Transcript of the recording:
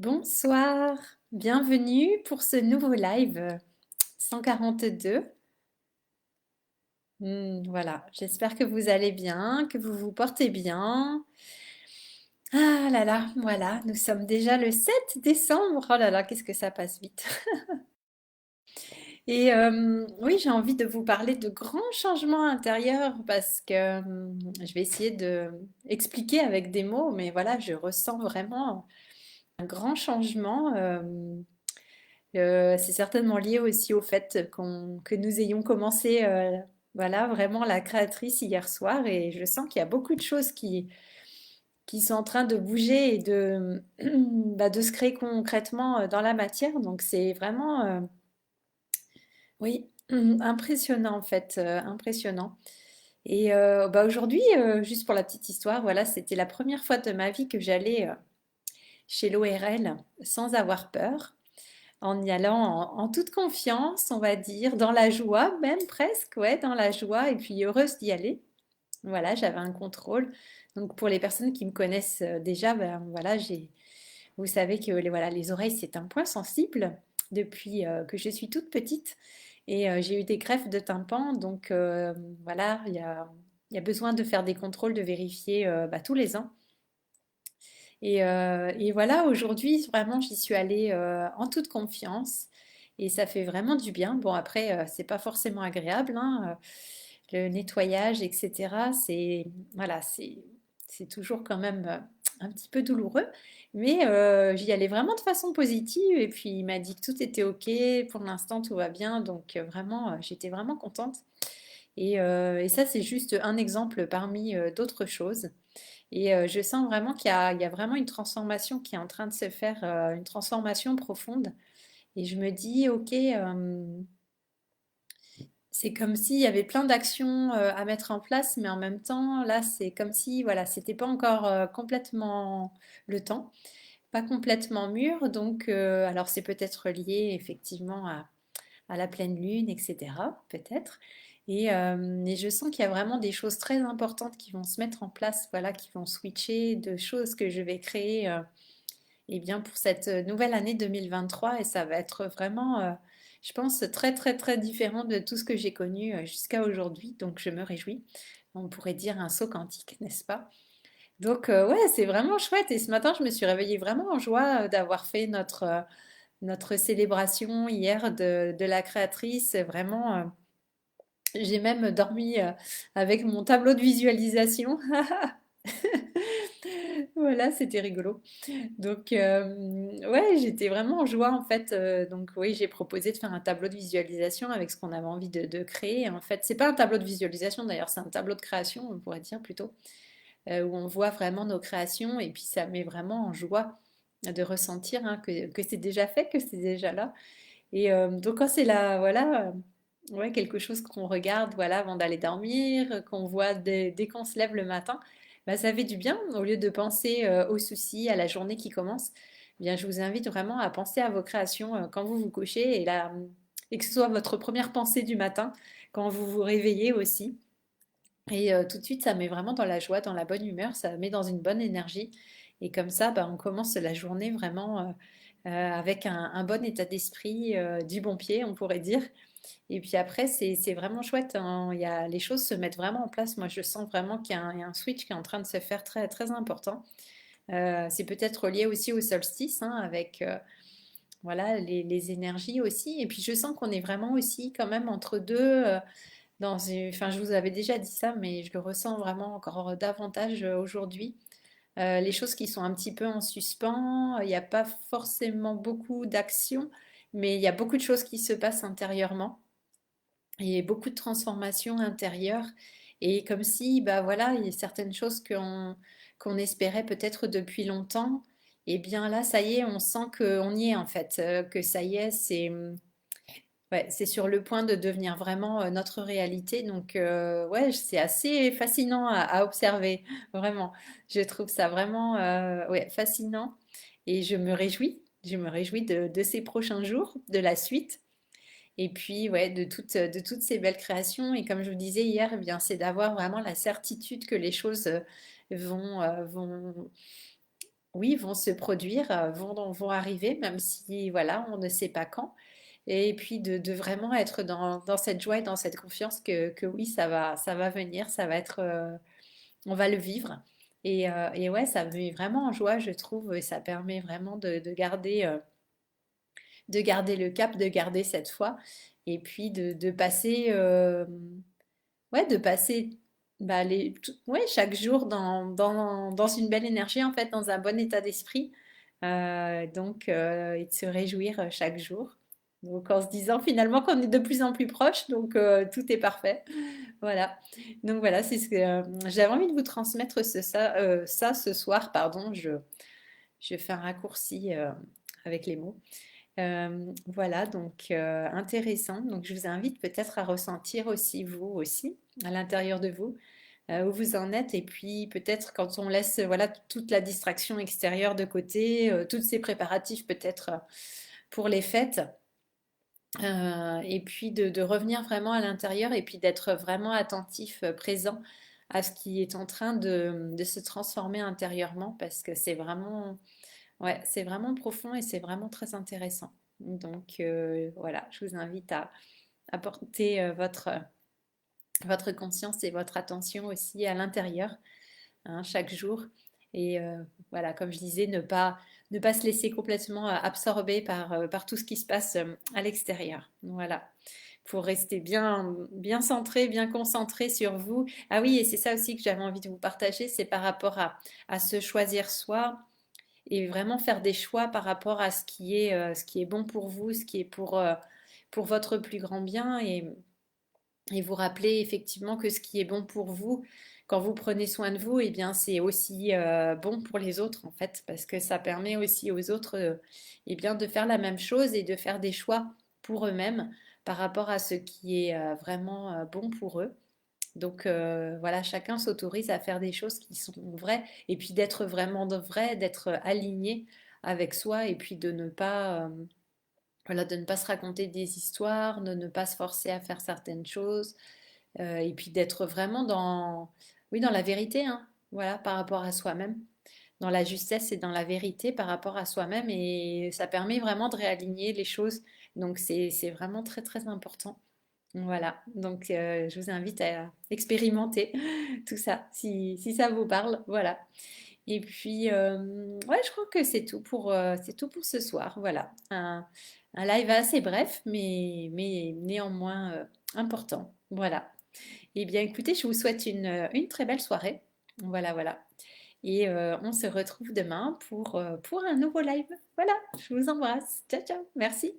Bonsoir, bienvenue pour ce nouveau live 142. Voilà, j'espère que vous allez bien, que vous vous portez bien. Ah là là, voilà, nous sommes déjà le 7 décembre. Oh là là, qu'est-ce que ça passe vite. Et oui, j'ai envie de vous parler de grands changements intérieurs parce que je vais essayer de expliquer avec des mots, mais voilà, je ressens vraiment un grand changement. C'est certainement lié aussi au fait que nous ayons commencé, voilà, vraiment la créatrice hier soir, et je sens qu'il y a beaucoup de choses qui sont en train de bouger et de se créer concrètement dans la matière. Donc c'est vraiment, oui, impressionnant en fait, impressionnant. Et aujourd'hui, juste pour la petite histoire, voilà, c'était la première fois de ma vie que j'allais chez l'ORL sans avoir peur. En y allant en toute confiance, on va dire, dans la joie, même presque, ouais, dans la joie, et puis heureuse d'y aller. Voilà, j'avais un contrôle. Donc pour les personnes qui me connaissent déjà, ben voilà, vous savez que voilà, les oreilles, c'est un point sensible depuis que je suis toute petite. Et j'ai eu des greffes de tympan, donc voilà, il y a besoin de faire des contrôles, de vérifier tous les ans. Et voilà, aujourd'hui, vraiment, j'y suis allée en toute confiance et ça fait vraiment du bien. Bon, après, c'est pas forcément agréable, hein, le nettoyage, etc. Voilà, c'est toujours quand même un petit peu douloureux, mais j'y allais vraiment de façon positive et puis il m'a dit que tout était OK, pour l'instant, tout va bien, donc vraiment, j'étais vraiment contente. Et ça, c'est juste un exemple parmi d'autres choses. Et je sens vraiment qu'il y a vraiment une transformation qui est en train de se faire, une transformation profonde. Et je me dis, ok, c'est comme s'il y avait plein d'actions à mettre en place, mais en même temps, là, c'est comme si, voilà, c'était pas encore complètement le temps, pas complètement mûr. Donc, alors c'est peut-être lié effectivement à la pleine lune, etc. Peut-être. Et je sens qu'il y a vraiment des choses très importantes qui vont se mettre en place, voilà, qui vont switcher, de choses que je vais créer eh bien, pour cette nouvelle année 2023. Et ça va être vraiment, je pense, très, très, très différent de tout ce que j'ai connu jusqu'à aujourd'hui. Donc, je me réjouis. On pourrait dire un saut quantique, n'est-ce pas? Donc, ouais, c'est vraiment chouette. Et ce matin, je me suis réveillée vraiment en joie d'avoir fait notre célébration hier de la créatrice. Vraiment, j'ai même dormi avec mon tableau de visualisation. Voilà, c'était rigolo. Donc, ouais, j'étais vraiment en joie en fait. Donc, oui, j'ai proposé de faire un tableau de visualisation avec ce qu'on avait envie de créer. En fait, c'est pas un tableau de visualisation d'ailleurs, c'est un tableau de création, on pourrait dire plutôt, où on voit vraiment nos créations et puis ça met vraiment en joie de ressentir hein, que c'est déjà fait, que c'est déjà là. Et donc quand c'est là, voilà, ouais, quelque chose qu'on regarde, voilà, avant d'aller dormir, qu'on voit dès qu'on se lève le matin, bah, ça fait du bien. Au lieu de penser aux soucis, à la journée qui commence, eh bien, je vous invite vraiment à penser à vos créations quand vous vous couchez et que ce soit votre première pensée du matin, quand vous vous réveillez aussi. Et tout de suite, ça met vraiment dans la joie, dans la bonne humeur, ça met dans une bonne énergie. Et comme ça, bah, on commence la journée vraiment avec un bon état d'esprit, du bon pied, on pourrait dire. Et puis après, c'est vraiment chouette, hein. Les choses se mettent vraiment en place. Moi, je sens vraiment qu'il y a un switch qui est en train de se faire très, très important. C'est peut-être lié aussi au solstice, hein, avec voilà, les énergies aussi. Et puis je sens qu'on est vraiment aussi quand même entre deux. Enfin, je vous avais déjà dit ça, mais je le ressens vraiment encore davantage aujourd'hui. Les choses qui sont un petit peu en suspens, il n'y a pas forcément beaucoup d'actions, mais il y a beaucoup de choses qui se passent intérieurement et beaucoup de transformations intérieures. Et comme si, bah voilà, il y a certaines choses qu'on espérait peut-être depuis longtemps, et bien là, ça y est, on sent qu'on y est en fait, que ça y est, ouais, c'est sur le point de devenir vraiment notre réalité. Donc, ouais, c'est assez fascinant à observer, vraiment. Je trouve ça vraiment ouais, fascinant et je me réjouis. Je me réjouis de ces prochains jours, de la suite. Et puis, ouais, de toutes ces belles créations. Et comme je vous disais hier, eh bien, c'est d'avoir vraiment la certitude que les choses vont oui, vont se produire, vont arriver, même si, voilà, on ne sait pas quand. Et puis de vraiment être dans cette joie et dans cette confiance que oui, ça va venir, ça va être, on va le vivre. Et ouais, ça me met vraiment en joie, je trouve, et ça permet vraiment de garder le cap, de garder cette foi, et puis de passer, ouais, de passer bah, ouais, chaque jour dans une belle énergie, en fait, dans un bon état d'esprit. Et de se réjouir chaque jour. Donc, en se disant finalement qu'on est de plus en plus proche, donc tout est parfait. Voilà. Donc, voilà, c'est ce que j'avais envie de vous transmettre ça ce soir. Pardon, je fais un raccourci avec les mots. Voilà, donc intéressant. Donc, je vous invite peut-être à ressentir aussi, vous aussi, à l'intérieur de vous, où vous en êtes. Et puis peut-être quand on laisse voilà toute la distraction extérieure de côté, tous ces préparatifs peut-être pour les fêtes, et puis de revenir vraiment à l'intérieur et puis d'être vraiment attentif, présent à ce qui est en train de se transformer intérieurement parce que c'est vraiment, ouais, c'est vraiment profond et c'est vraiment très intéressant. Donc voilà, je vous invite à porter votre conscience et votre attention aussi à l'intérieur, hein, chaque jour. Et voilà, comme je disais, ne pas se laisser complètement absorber par tout ce qui se passe à l'extérieur. Voilà, pour rester bien centré, bien concentré sur vous. Ah oui, et c'est ça aussi que j'avais envie de vous partager, c'est par rapport à se choisir soi et vraiment faire des choix par rapport à ce qui est bon pour vous, ce qui est pour votre plus grand bien. Et vous rappeler effectivement que ce qui est bon pour vous, quand vous prenez soin de vous, eh bien c'est aussi bon pour les autres en fait, parce que ça permet aussi aux autres eh bien, de faire la même chose et de faire des choix pour eux-mêmes par rapport à ce qui est vraiment bon pour eux. Donc voilà, chacun s'autorise à faire des choses qui sont vraies et puis d'être vraiment vrai, d'être aligné avec soi et puis de ne pas voilà, de ne pas se raconter des histoires, de ne pas se forcer à faire certaines choses, et puis d'être vraiment oui, dans la vérité, hein, voilà, par rapport à soi-même, dans la justesse et dans la vérité par rapport à soi-même, et ça permet vraiment de réaligner les choses. Donc c'est vraiment très très important. Voilà, donc je vous invite à expérimenter tout ça, si ça vous parle, voilà. Et puis, ouais, je crois que c'est tout pour ce soir. Voilà, un live assez bref, mais néanmoins important. Voilà. Eh bien, écoutez, je vous souhaite une très belle soirée. Voilà, voilà. Et on se retrouve demain pour un nouveau live. Voilà, je vous embrasse. Ciao, ciao. Merci.